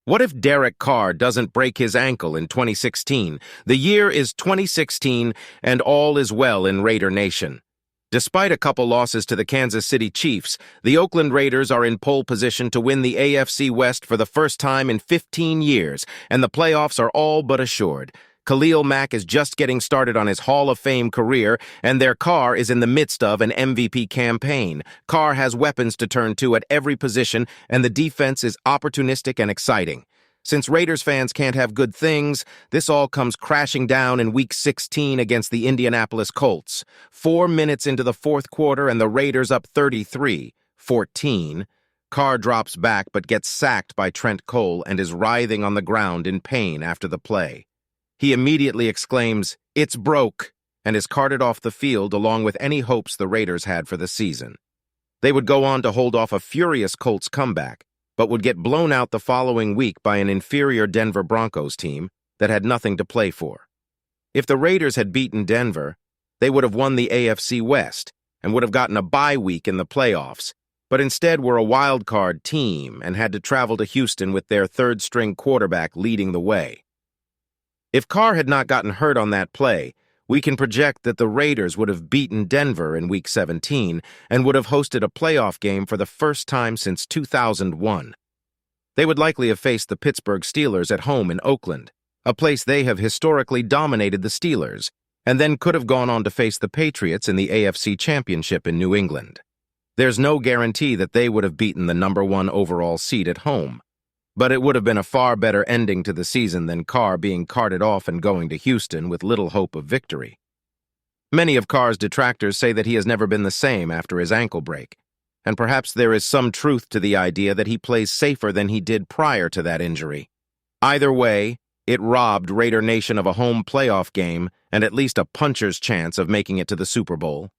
What if Derek Carr doesn't break his ankle in 2016? The year is 2016, and all is well in Raider Nation. Despite a couple losses to the Kansas City Chiefs, the Oakland Raiders are in pole position to win the AFC West for the first time in 15 years, and the playoffs are all but assured. Khalil Mack is just getting started on his Hall of Fame career, and their Carr is in the midst of an MVP campaign. Carr has weapons to turn to at every position, and the defense is opportunistic and exciting. Since Raiders fans can't have good things, this all comes crashing down in Week 16 against the Indianapolis Colts. 4 minutes into the fourth quarter and the Raiders up 33-14. Carr drops back but gets sacked by Trent Cole and is writhing on the ground in pain after the play. He immediately exclaims, "It's broke," and is carted off the field along with any hopes the Raiders had for the season. They would go on to hold off a furious Colts comeback, but would get blown out the following week by an inferior Denver Broncos team that had nothing to play for. If the Raiders had beaten Denver, they would have won the AFC West and would have gotten a bye week in the playoffs, but instead were a wild card team and had to travel to Houston with their third-string quarterback leading the way. If Carr had not gotten hurt on that play, we can project that the Raiders would have beaten Denver in Week 17 and would have hosted a playoff game for the first time since 2001. They would likely have faced the Pittsburgh Steelers at home in Oakland, a place they have historically dominated the Steelers, and then could have gone on to face the Patriots in the AFC Championship in New England. There's no guarantee that they would have beaten the #1 overall seed at home, but it would have been a far better ending to the season than Carr being carted off and going to Houston with little hope of victory. Many of Carr's detractors say that he has never been the same after his ankle break, and perhaps there is some truth to the idea that he plays safer than he did prior to that injury. Either way, it robbed Raider Nation of a home playoff game and at least a puncher's chance of making it to the Super Bowl.